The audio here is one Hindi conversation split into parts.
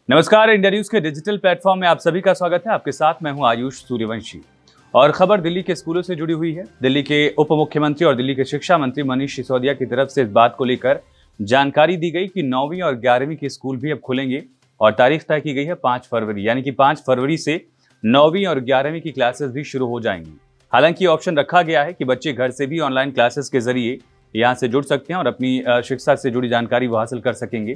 नमस्कार, इंडिया न्यूज के डिजिटल प्लेटफॉर्म में आप सभी का स्वागत है। आपके साथ मैं हूं आयुष सूर्यवंशी और खबर दिल्ली के स्कूलों से जुड़ी हुई है। दिल्ली के उप मुख्यमंत्री और दिल्ली के शिक्षा मंत्री मनीष सिसोदिया की तरफ से इस बात को लेकर जानकारी दी गई कि 9वीं और 11वीं के स्कूल भी अब खुलेंगे और तारीख तय की गई है 5 फरवरी, यानी कि 5 फरवरी से 9वीं और 11वीं की क्लासेस भी शुरू हो जाएंगी। हालांकि ऑप्शन रखा गया है कि बच्चे घर से भी ऑनलाइन क्लासेस के जरिए यहाँ से जुड़ सकते हैं और अपनी शिक्षा से जुड़ी जानकारी वो हासिल कर सकेंगे।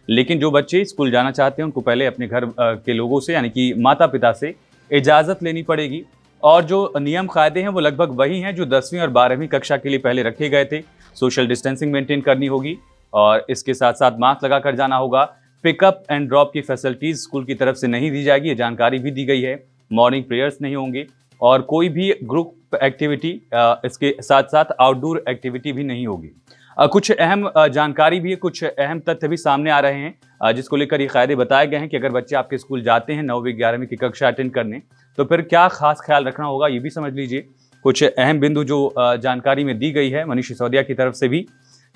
लेकिन जो बच्चे स्कूल जाना चाहते हैं उनको पहले अपने घर के लोगों से यानी कि माता पिता से इजाज़त लेनी पड़ेगी और जो नियम कायदे हैं वो लगभग वही हैं जो 10वीं और 12वीं कक्षा के लिए पहले रखे गए थे। सोशल डिस्टेंसिंग मेंटेन करनी होगी और इसके साथ साथ मास्क लगा कर जाना होगा। पिकअप एंड ड्रॉप की फैसिलिटीज स्कूल की तरफ से नहीं दी जाएगी, ये जानकारी भी दी गई है। मॉर्निंग प्रेयर्स नहीं होंगे और कोई भी ग्रुप एक्टिविटी, इसके साथ साथ आउटडोर एक्टिविटी भी नहीं होगी। कुछ अहम जानकारी भी है, कुछ अहम तथ्य भी सामने आ रहे हैं जिसको लेकर ये कायदे बताए गए हैं कि अगर बच्चे आपके स्कूल जाते हैं 9वीं 11वीं की कक्षा अटेंड करने तो फिर क्या खास ख्याल रखना होगा, ये भी समझ लीजिए। कुछ अहम बिंदु जो जानकारी में दी गई है मनीष सिसोदिया की तरफ से भी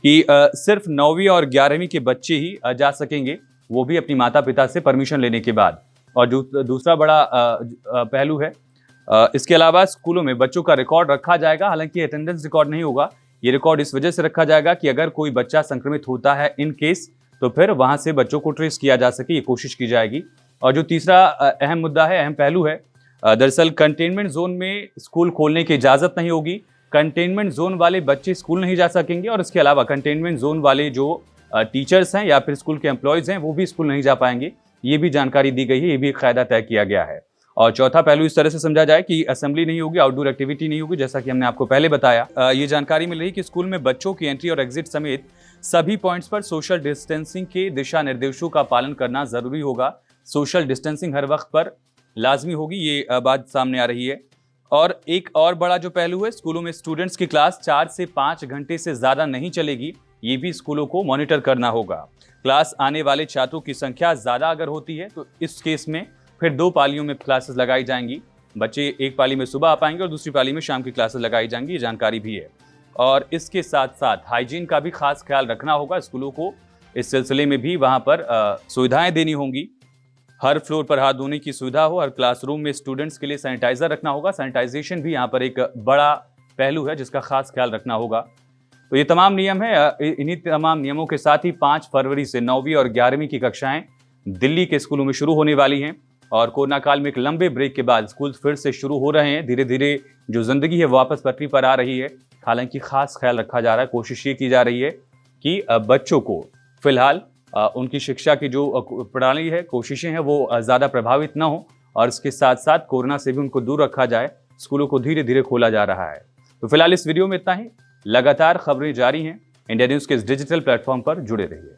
कि सिर्फ 9वीं और 11वीं के बच्चे ही जा सकेंगे, वो भी अपनी माता पिता से परमिशन लेने के बाद। और दूसरा बड़ा पहलू है, इसके अलावा स्कूलों में बच्चों का रिकॉर्ड रखा जाएगा। हालांकि अटेंडेंस रिकॉर्ड नहीं होगा, ये रिकॉर्ड इस वजह से रखा जाएगा कि अगर कोई बच्चा संक्रमित होता है इन केस तो फिर वहां से बच्चों को ट्रेस किया जा सके, ये कोशिश की जाएगी। और जो तीसरा अहम मुद्दा है, अहम पहलू है, दरअसल कंटेनमेंट जोन में स्कूल खोलने की इजाजत नहीं होगी। कंटेनमेंट जोन वाले बच्चे स्कूल नहीं जा सकेंगे और इसके अलावा कंटेनमेंट जोन वाले जो टीचर्स हैं या फिर स्कूल के एम्प्लॉयज हैं वो भी स्कूल नहीं जा पाएंगे, ये भी जानकारी दी गई है, ये भी एक कायदा तय किया गया है। और चौथा पहलू इस तरह से समझा जाए कि असेंबली नहीं होगी, आउटडोर एक्टिविटी नहीं होगी, जैसा कि हमने आपको पहले बताया। ये जानकारी मिल रही कि स्कूल में बच्चों की एंट्री और एग्जिट समेत सभी पॉइंट्स पर सोशल डिस्टेंसिंग के दिशा निर्देशों का पालन करना जरूरी होगा। सोशल डिस्टेंसिंग हर वक्त पर लाजमी होगी, ये बात सामने आ रही है। और एक और बड़ा जो पहलू है, स्कूलों में स्टूडेंट्स की क्लास 4 से 5 घंटे से ज्यादा नहीं चलेगी, ये भी स्कूलों को मॉनिटर करना होगा। क्लास आने वाले छात्रों की संख्या ज्यादा अगर होती है तो इस केस में फिर 2 पालियों में क्लासेस लगाई जाएंगी। बच्चे एक पाली में सुबह आ पाएंगे और दूसरी पाली में शाम की क्लासेस लगाई जाएंगी, ये जानकारी भी है। और इसके साथ साथ हाइजीन का भी खास ख्याल रखना होगा स्कूलों को। इस सिलसिले में भी वहाँ पर सुविधाएं देनी होंगी। हर फ्लोर पर हाथ धोने की सुविधा हो, हर क्लासरूम में स्टूडेंट्स के लिए सैनिटाइजर रखना होगा। सैनिटाइजेशन भी यहाँ पर एक बड़ा पहलू है जिसका खास ख्याल रखना होगा। तो ये तमाम नियम है। इन्हीं तमाम नियमों के साथ ही 5 फरवरी से 9वीं और 11वीं की कक्षाएं दिल्ली के स्कूलों में शुरू होने वाली हैं। और कोरोना काल में एक लंबे ब्रेक के बाद स्कूल फिर से शुरू हो रहे हैं। धीरे धीरे जो जिंदगी है वापस पटरी पर आ रही है। हालांकि खास ख्याल रखा जा रहा है, कोशिश ये की जा रही है कि बच्चों को फिलहाल उनकी शिक्षा की जो प्रणाली है, कोशिशें हैं, वो ज़्यादा प्रभावित ना हो और इसके साथ साथ कोरोना से भी उनको दूर रखा जाए। स्कूलों को धीरे धीरे खोला जा रहा है। तो फिलहाल इस वीडियो में इतना ही। लगातार खबरें जारी हैं। इंडिया न्यूज़ के इस डिजिटल प्लेटफॉर्म पर जुड़े रहिए।